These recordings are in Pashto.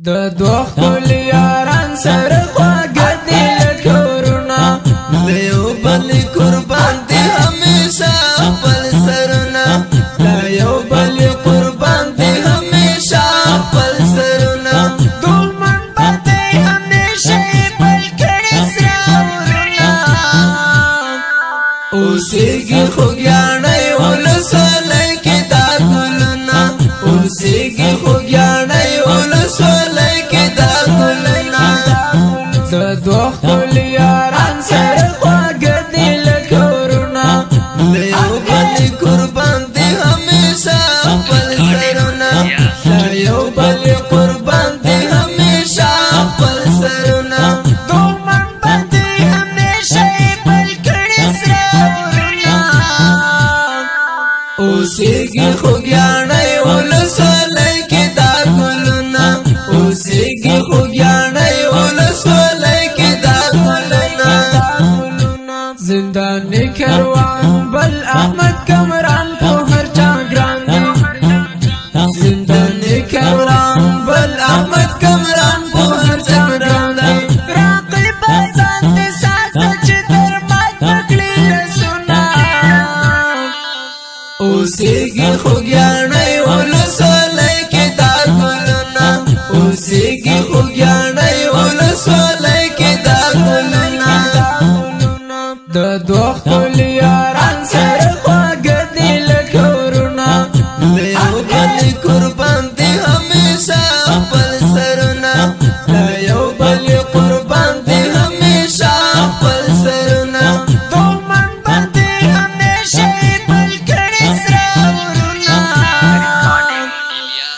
د دوه خپل یاران سره خواږه دي لکه ورونه د یو بل قربان دي همیشه خپل سرونه د یو بل قربان دي همیشه خپل سرونه دولمن پاتې همیشه بل کړي سره ورونه اوسېږي خوږیاڼی ولسوالۍ کې دا ګلونه اوسېږي خوږیاڼی ولسوالۍ کې دا ګلونه د دوه خپل یاران سره خواږه دي لکه ورونه د یو بل قربان دي همیشه خپل سرونه د یو بل قربان دي همیشه خپل سرونه دولمن پاتې همیشه بل کړي سره ورونه اوسېږي خوږیاڼی ولسوالۍ کې دا ګلونه اوسېږي خوږیاڼی ولسوالۍ کې دا ګلونه زنداني کاروان بل احمد کمران په هر چا ګران دي زنداني کاروان بل احمد کمران په هر چا ګران دي راقب ځان دې ساته چې تر مات پکړي رسونه اوسېږي خوږیاڼی ولسوالۍ کې دا ګلونه اوسېږي خوږیاڼی ولسوالۍ کې دا ګلونه د دوه خپل یاران سره خواږه دي لکه ورونه د یو بل قربان دي همیشه خپل سرونه د یو بل قربان دي همیشه خپل سرونه دولمن پاتې همیشه بل کړي سره ورونه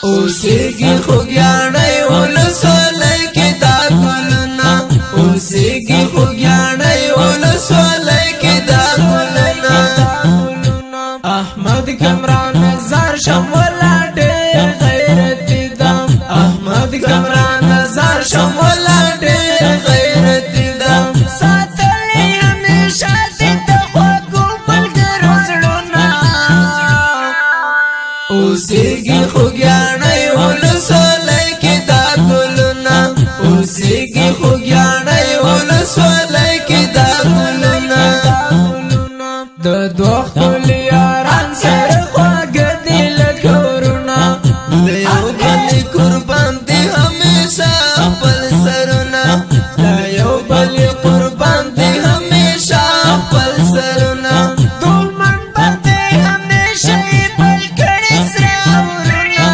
اوسېږي خوږیاڼی ولسوالۍ کې دا ګلونه اوسېږي خوږیاڼی ولسوالۍ کې دا ګلونه احمد کمران نظر شمولا ډېر غیرتي ده احمد کمران نظر شمولا ډېر غیرتي ده ساتلې همیشه دې د خوږو ملګرو زړونه اوسېږي خوږیاڼی ولسوالۍ کې دا ګلونه اوسېږي خوږیاڼی ولسوالۍ کې دا ګلونه د دوه خپل یاران سره خواږه دي لکه ورونه د یو بل قربان دي همیشه خپل سرونه د یو بل قربان دي همیشه خپل سرونه دولمن پاتې همیشه بل کړي سره ورونه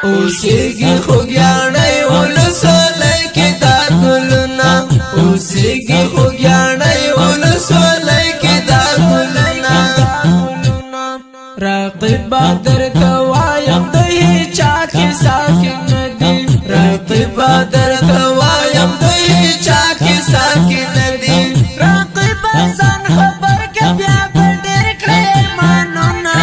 اوسېږي خوږیاڼی ولسوالۍ کې دا ګلونه اوسېږي خوږیاڼی ولسوالۍ کې دا ګلونه راقب بدر ته وایم د هیچا کیسه کې نه دي راقب بدر ته وایم د هیچا کیسه کې نه دي راقب ځان خبر کې بیا به ډېر کړې ارمانونه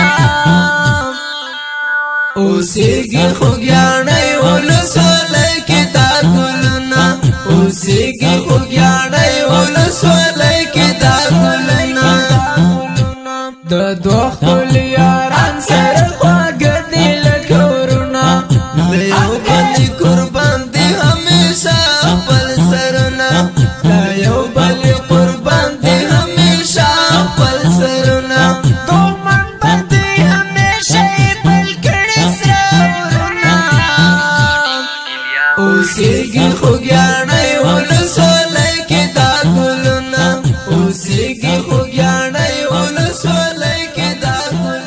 اوسېږي خوږیاڼی ولسوالۍ کې دا ګلونه اوسېږي خوږیاڼی ولسوالۍ کې دا ګلونه د دوه خپل یاران سره خواږه دي لکه ورونه د یو بل قربان دي همیشه خپل سرونه د یو بل قربان دي همیشه خپل سرونه دولمن پاتې همیشه بل کړي سره ورونه اوسېږي خوږیاڼی ولسوالۍ کې دا ګلونه اوسېږي خوږیاڼی ولسوالۍ کې دا ګلونه